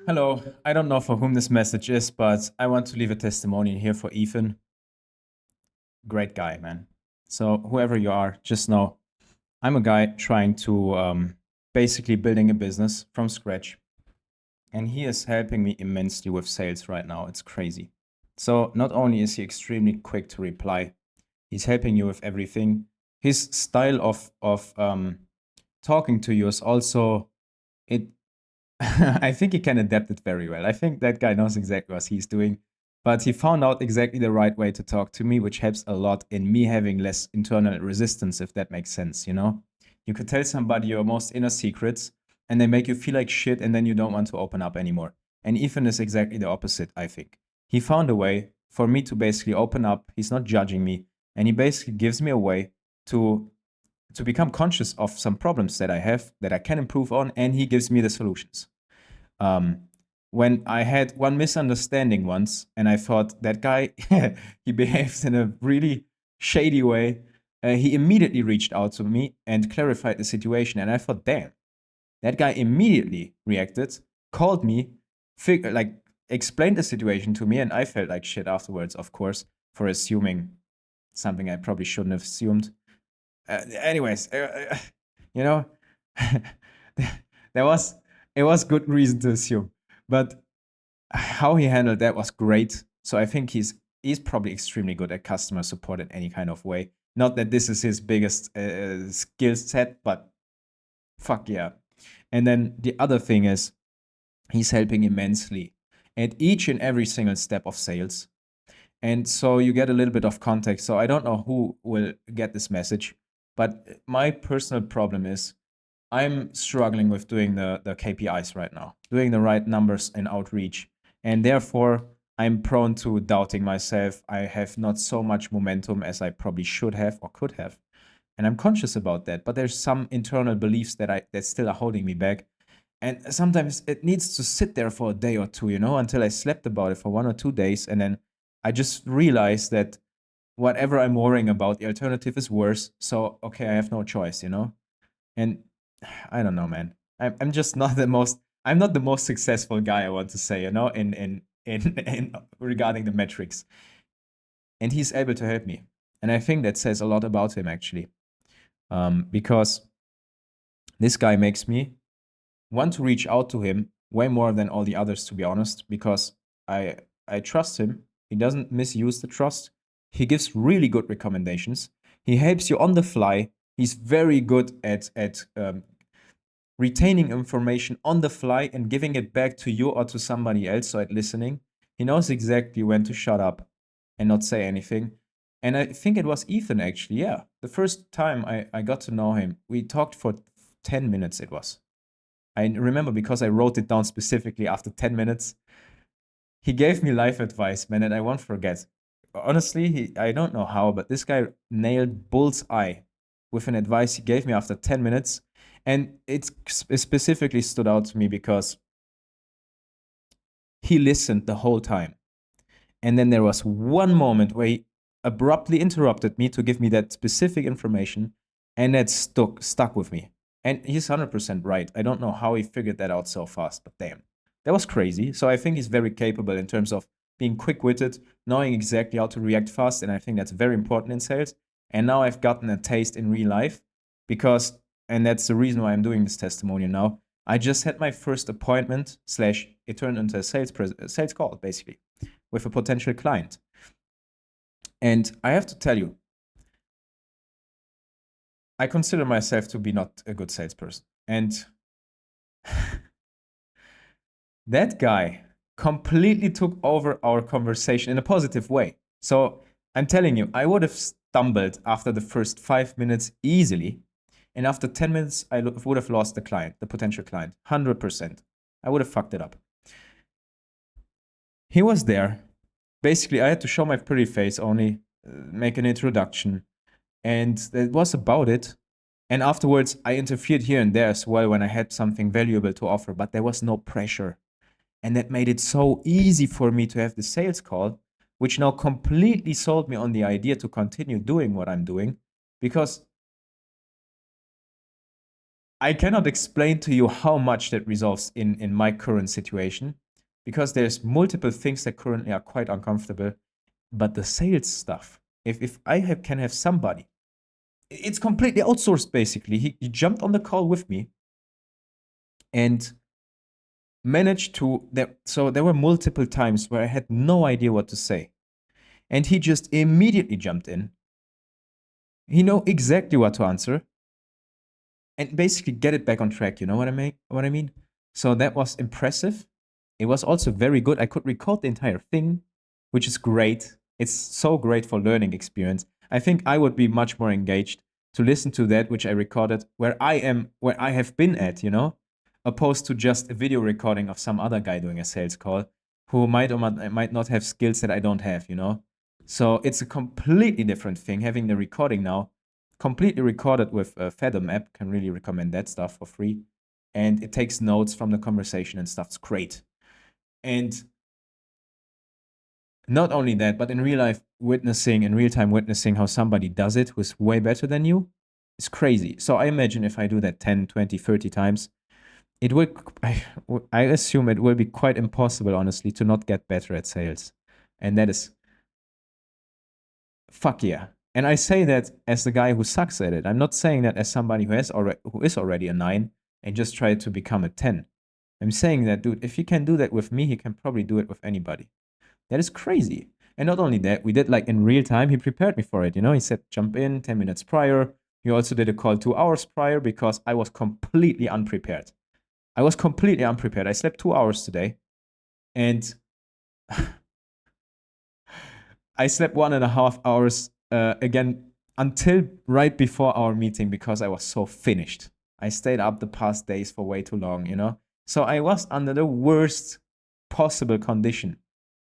Hello, I don't know for whom this message is, but I want to leave a testimonial here for Ethan. Great guy, man. So, whoever you are, just know I'm a guy trying to basically building a business from scratch. And he is helping me immensely with sales right now. It's crazy. So, not only is he extremely quick to reply, he's helping you with everything. His style of talking to you is also it I think he can adapt it very well. I think that guy knows exactly what he's doing, but he found out exactly the right way to talk to me, which helps a lot in me having less internal resistance, if that makes sense, you know? You could tell somebody your most inner secrets and they make you feel like shit and then you don't want to open up anymore. And Ethan is exactly the opposite, I think. He found a way for me to basically open up. He's not judging me, and he basically gives me a way to to become conscious of some problems that I have that I can improve on, and he gives me the solutions. Um, when I had one misunderstanding once, and I thought that guy, he behaves in a really shady way. He immediately reached out to me and clarified the situation, and I thought, damn, that guy immediately reacted, called me, like explained the situation to me, and I felt like shit afterwards, of course, for assuming something I probably shouldn't have assumed. Anyways, you know, there was it was good reason to assume, but how he handled that was great. So I think he's probably extremely good at customer support in any kind of way. Not that this is his biggest skill set, but fuck yeah. And then the other thing is he's helping immensely at each and every single step of sales. And so you get a little bit of context. So I don't know who will get this message, but my personal problem is I'm struggling with doing the KPIs right now, doing the right numbers in outreach. And therefore, I'm prone to doubting myself. I have not so much momentum as I probably should have or could have. And I'm conscious about that. But there's some internal beliefs that still are holding me back. And sometimes it needs to sit there for a day or two, until I slept about it for 1 or 2 days. And then I just realized that whatever I'm worrying about, the alternative is worse. So, okay, I have no choice. And I don't know, man. I'm just not the most. I'm not the most successful guy. I want to say, in regarding the metrics, and he's able to help me, and I think that says a lot about him actually, because this guy makes me want to reach out to him way more than all the others, to be honest, because I trust him. He doesn't misuse the trust. He gives really good recommendations. He helps you on the fly. He's very good at retaining information on the fly and giving it back to you or to somebody else, so at listening. He knows exactly when to shut up and not say anything. And I think it was Ethan actually, yeah. The first time I got to know him, we talked for 10 minutes, it was. I remember because I wrote it down specifically after 10 minutes. He gave me life advice, man, and I won't forget. Honestly, I don't know how, but this guy nailed bullseye with an advice he gave me after 10 minutes. And it specifically stood out to me because he listened the whole time. And then there was one moment where he abruptly interrupted me to give me that specific information, and that stuck with me. And he's 100% right. I don't know how he figured that out so fast, but damn, that was crazy. So I think he's very capable in terms of being quick-witted, knowing exactly how to react fast, and I think that's very important in sales. And now I've gotten a taste in real life because, and that's the reason why I'm doing this testimonial now. I just had my first appointment slash it turned into a sales call basically with a potential client. And I have to tell you, I consider myself to be not a good salesperson. And that guy completely took over our conversation in a positive way. So I'm telling you, I would have stumbled after the first 5 minutes easily. And after 10 minutes, I would have lost the client, the potential client, 100%. I would have fucked it up. He was there. Basically, I had to show my pretty face only, make an introduction, and that was about it. And afterwards, I interfered here and there as well when I had something valuable to offer, but there was no pressure. And that made it so easy for me to have the sales call, which now completely sold me on the idea to continue doing what I'm doing because I cannot explain to you how much that resolves in my current situation, because there's multiple things that currently are quite uncomfortable. But the sales stuff, if I can have somebody, it's completely outsourced basically. He jumped on the call with me and managed to so there were multiple times where I had no idea what to say. And he just immediately jumped in. He knew exactly what to answer and basically get it back on track. You know what I mean? So that was impressive. It was also very good. I could record the entire thing, which is great. It's so great for learning experience. I think I would be much more engaged to listen to that, which I recorded where I have been at, opposed to just a video recording of some other guy doing a sales call who might or might not have skills that I don't have. So it's a completely different thing having the recording now, completely recorded with a Fathom app. Can really recommend that stuff for free. And it takes notes from the conversation and stuff. It's great. And not only that, but in real time witnessing how somebody does it who's way better than you is crazy. So I imagine if I do that 10, 20, 30 times, I assume it will be quite impossible, honestly, to not get better at sales. And that is, fuck yeah. And I say that as the guy who sucks at it. I'm not saying that as somebody who is already a 9 and just try to become a 10. I'm saying that, dude, if he can do that with me, he can probably do it with anybody. That is crazy. And not only that, we did like in real time, he prepared me for it. He said, jump in 10 minutes prior. He also did a call 2 hours prior because I was completely unprepared. I slept 2 hours today and I slept 1.5 hours again until right before our meeting because I was so finished. I stayed up the past days for way too long. So I was under the worst possible condition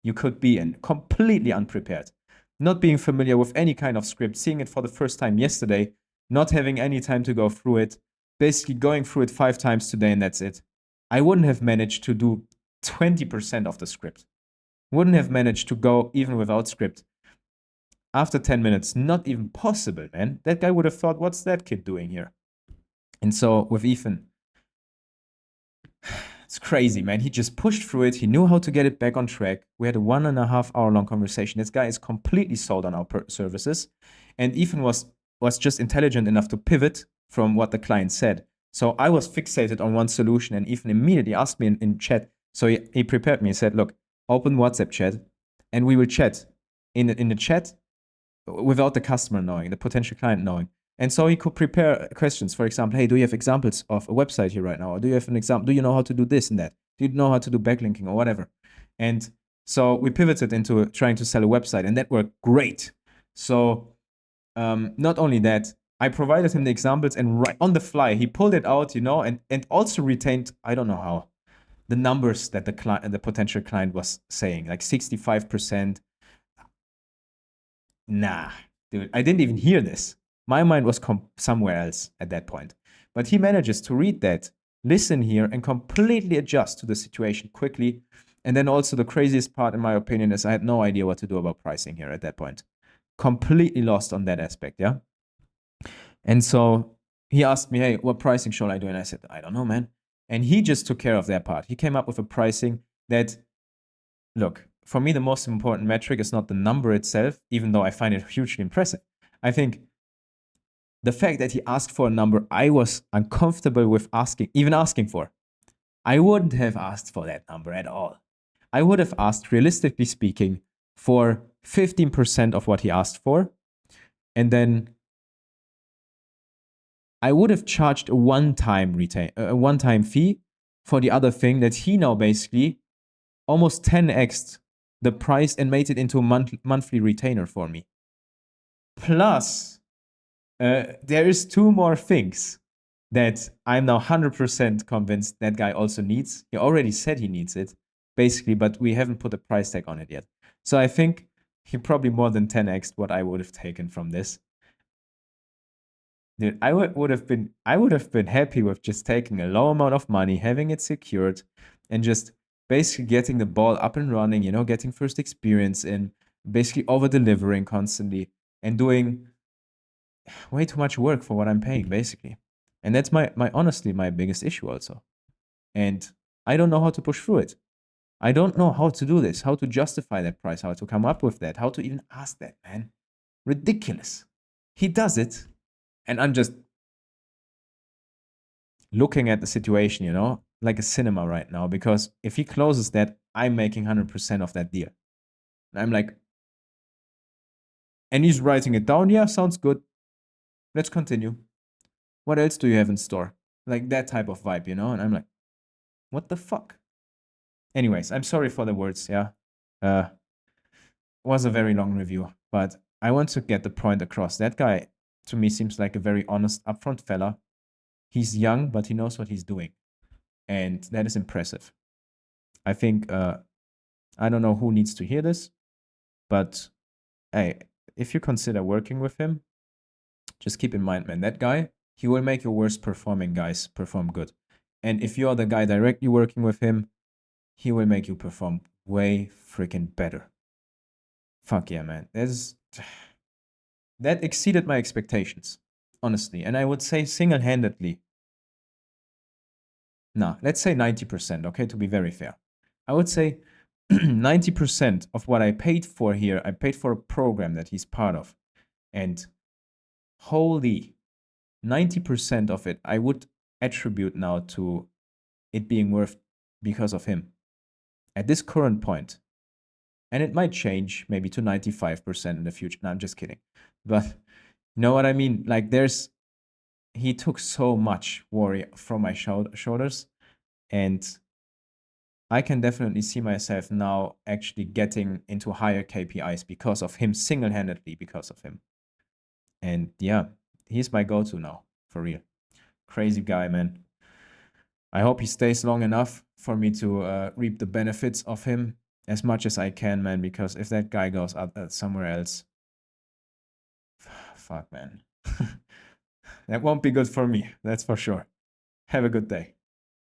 you could be in, completely unprepared, not being familiar with any kind of script, seeing it for the first time yesterday, not having any time to go through it, basically going through it 5 times today and that's it. I wouldn't have managed to do 20% of the script. Wouldn't have managed to go even without script. After 10 minutes, not even possible, man. That guy would have thought, what's that kid doing here? And so with Ethan, it's crazy, man. He just pushed through it. He knew how to get it back on track. We had a 1.5 hour long conversation. This guy is completely sold on our services. And Ethan was just intelligent enough to pivot from what the client said. So I was fixated on one solution, and Ethan immediately asked me in chat. So he prepared me. He said, look, open WhatsApp chat, and we will chat in the chat without the customer knowing, the potential client knowing. And so he could prepare questions. For example, hey, do you have examples of a website here right now? Or do you have an example? Do you know how to do this and that? Do you know how to do backlinking or whatever? And so we pivoted into trying to sell a website, and that worked great. So not only that, I provided him the examples, and right on the fly, he pulled it out, and also retained, I don't know how, the numbers that the potential client was saying, like 65%. Nah, dude, I didn't even hear this. My mind was somewhere else at that point. But he manages to read that, listen here, and completely adjust to the situation quickly. And then also the craziest part, in my opinion, is I had no idea what to do about pricing here at that point. Completely lost on that aspect, yeah? And so he asked me, hey, what pricing should I do? And I said, I don't know, man. And he just took care of that part. He came up with a pricing that, look, for me, the most important metric is not the number itself, even though I find it hugely impressive. I think the fact that he asked for a number I was uncomfortable with even asking for. I wouldn't have asked for that number at all. I would have asked, realistically speaking, for 15% of what he asked for. And then I would have charged a one-time fee for the other thing that he now basically almost 10x'd the price and made it into a monthly retainer for me. Plus, there is 2 more things that I'm now 100% convinced that guy also needs. He already said he needs it, basically, but we haven't put a price tag on it yet. So I think he probably more than 10x'd what I would have taken from this. Dude, I would have been happy with just taking a low amount of money, having it secured, and just basically getting the ball up and running, getting first experience in, basically over-delivering constantly, and doing way too much work for what I'm paying, basically. And that's my honestly my biggest issue also. And I don't know how to push through it. I don't know how to do this, how to justify that price, how to come up with that, how to even ask that, man. Ridiculous. He does it, and I'm just looking at the situation, like a cinema right now, because if he closes that, I'm making 100% of that deal. And I'm like, and he's writing it down. Yeah, sounds good. Let's continue. What else do you have in store? Like that type of vibe, And I'm like, what the fuck? Anyways, I'm sorry for the words. Yeah. Was a very long review, but I want to get the point across. That guy, to me, seems like a very honest, upfront fella. He's young, but he knows what he's doing. And that is impressive. I think, I don't know who needs to hear this, but hey, if you consider working with him, just keep in mind, man, that guy, he will make your worst performing guys perform good. And if you're the guy directly working with him, he will make you perform way freaking better. Fuck yeah, man. That exceeded my expectations, honestly. And I would say single-handedly. No, let's say 90%, okay, to be very fair. I would say 90% of what I paid for here, I paid for a program that he's part of. And holy, 90% of it, I would attribute now to it being worth because of him. At this current point, and it might change maybe to 95% in the future. No, I'm just kidding. But you know what I mean? Like he took so much worry from my shoulders, and I can definitely see myself now actually getting into higher KPIs because of him, single-handedly because of him. And yeah, he's my go-to now, for real. Crazy guy, man. I hope he stays long enough for me to reap the benefits of him as much as I can, man, because if that guy goes out somewhere else, fuck, man. That won't be good for me, that's for sure. Have a good day.